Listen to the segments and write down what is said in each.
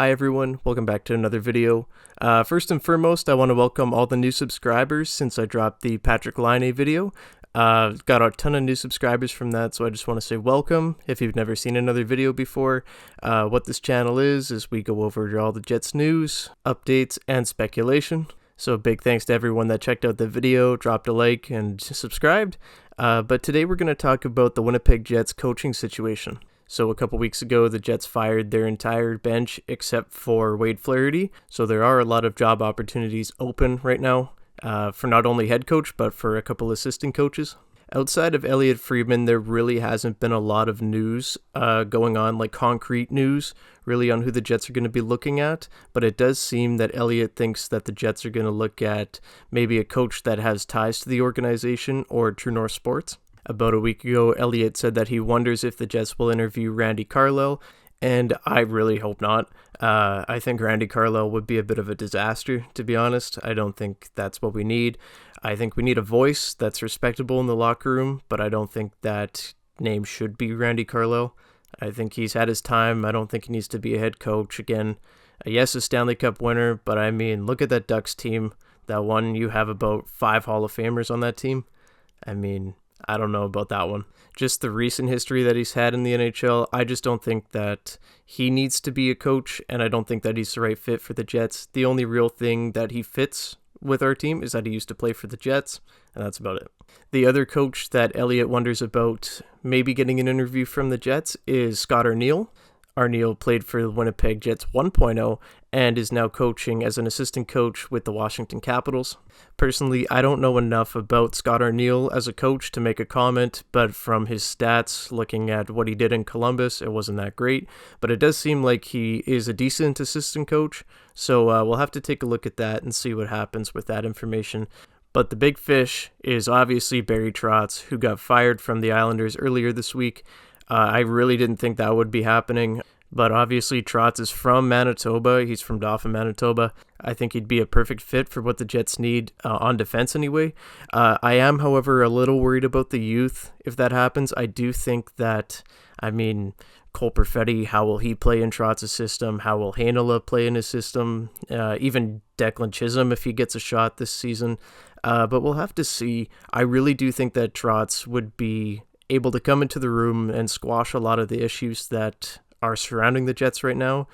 Hi everyone, welcome back to another video. First and foremost, I want to welcome all the new subscribers since I dropped the Patrick Laine video. Got a ton of new subscribers from that, so I just want to say welcome. If you've never seen another video before, what this channel is we go over all the Jets news, updates, and speculation. So big thanks to everyone that checked out the video, dropped a like, and subscribed. But today we're going to talk about the Winnipeg Jets coaching situation. So a couple weeks ago, the Jets fired their entire bench except for Wade Flaherty. So there are a lot of job opportunities open right now for not only head coach, but for a couple assistant coaches. Outside of Elliotte Friedman, there really hasn't been a lot of news going on, like concrete news, really on who the Jets are going to be looking at. But it does seem that Elliotte thinks that the Jets are going to look at maybe a coach that has ties to the organization or True North Sports. About a week ago, Elliotte said that he wonders if the Jets will interview Randy Carlyle, and I really hope not. I think Randy Carlyle would be a bit of a disaster, to be honest. I don't think that's what we need. I think we need a voice that's respectable in the locker room, but I don't think that name should be Randy Carlyle. I think he's had his time. I don't think he needs to be a head coach again. Yes, a Stanley Cup winner, but I mean, look at that Ducks team. That one, you have about 5 Hall of Famers on that team. I mean, I don't know about that one. Just the recent history that he's had in the NHL, I just don't think that he needs to be a coach, and I don't think that he's the right fit for the Jets. The only real thing that he fits with our team is that he used to play for the Jets, and that's about it. The other coach that Elliotte wonders about maybe getting an interview from the Jets is Scott ONeill. ONeill played for the Winnipeg Jets 1.0 and is now coaching as an assistant coach with the Washington Capitals. Personally, I don't know enough about Scott ONeill as a coach to make a comment, but from his stats, looking at what he did in Columbus, it wasn't that great. But it does seem like he is a decent assistant coach, so we'll have to take a look at that and see what happens with that information. But the big fish is obviously Barry Trotz, who got fired from the Islanders earlier this week. I really didn't think that would be happening, but obviously Trotz is from Manitoba. He's from Dauphin, Manitoba. I think he'd be a perfect fit for what the Jets need on defense anyway. I am, however, a little worried about the youth if that happens. I do think that, Cole Perfetti, how will he play in Trotz's system? How will Heinola play in his system? Even Declan Chisholm if he gets a shot this season. But we'll have to see. I really do think that Trotz would be able to come into the room and squash a lot of the issues that are surrounding the Jets right now.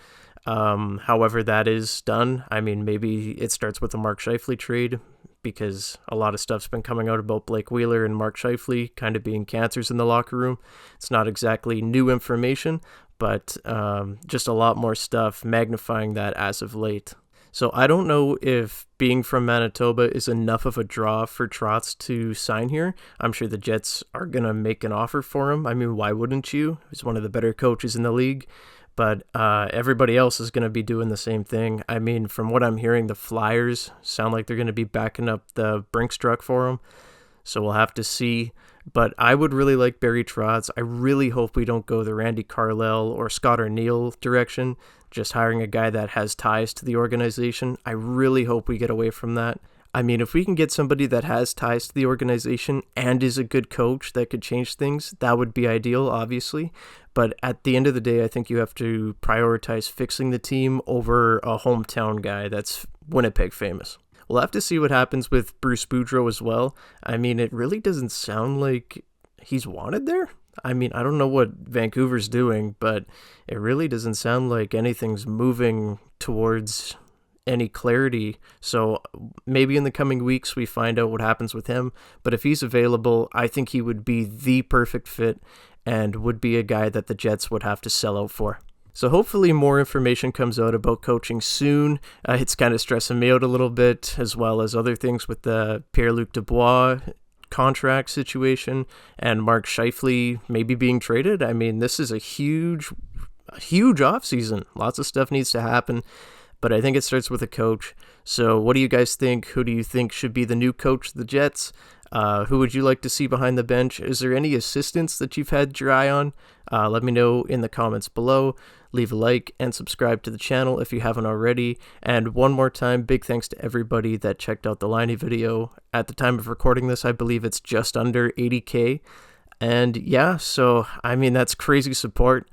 However that is done, maybe it starts with the Mark Scheifele trade, because a lot of stuff's been coming out about Blake Wheeler and Mark Scheifele kind of being cancers in the locker room. It's not exactly new information, but just a lot more stuff magnifying that as of late. So I don't know if being from Manitoba is enough of a draw for Trotz to sign here. I'm sure the Jets are going to make an offer for him. Why wouldn't you? He's one of the better coaches in the league. But everybody else is going to be doing the same thing. From what I'm hearing, the Flyers sound like they're going to be backing up the Brinks truck for him. So we'll have to see. But I would really like Barry Trotz. I really hope we don't go the Randy Carlyle or Scott ONeill direction, just hiring a guy that has ties to the organization. I really hope we get away from that. If we can get somebody that has ties to the organization and is a good coach that could change things, that would be ideal, obviously. But at the end of the day, I think you have to prioritize fixing the team over a hometown guy that's Winnipeg famous. We'll have to see what happens with Bruce Boudreau as well. It really doesn't sound like he's wanted there. I don't know what Vancouver's doing, but it really doesn't sound like anything's moving towards any clarity. So maybe in the coming weeks we find out what happens with him. But if he's available, I think he would be the perfect fit and would be a guy that the Jets would have to sell out for. So hopefully more information comes out about coaching soon. It's kind of stressing me out a little bit, as well as other things with the Pierre-Luc Dubois contract situation and Mark Scheifele maybe being traded. This is a huge offseason. Lots of stuff needs to happen, but I think it starts with a coach. So what do you guys think? Who do you think should be the new coach of the Jets? Who would you like to see behind the bench? Is there any assistants that you've had your eye on? Let me know in the comments below. Leave a like and subscribe to the channel if you haven't already. And one more time, big thanks to everybody that checked out the Laine video. At the time of recording this, I believe it's just under 80K. And yeah, so that's crazy support.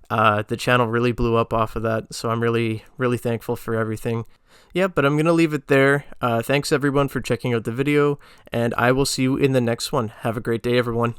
The channel really blew up off of that, so I'm really thankful for everything. Yeah, but I'm going to leave it there. Thanks everyone for checking out the video, and I will see you in the next one. Have a great day, everyone.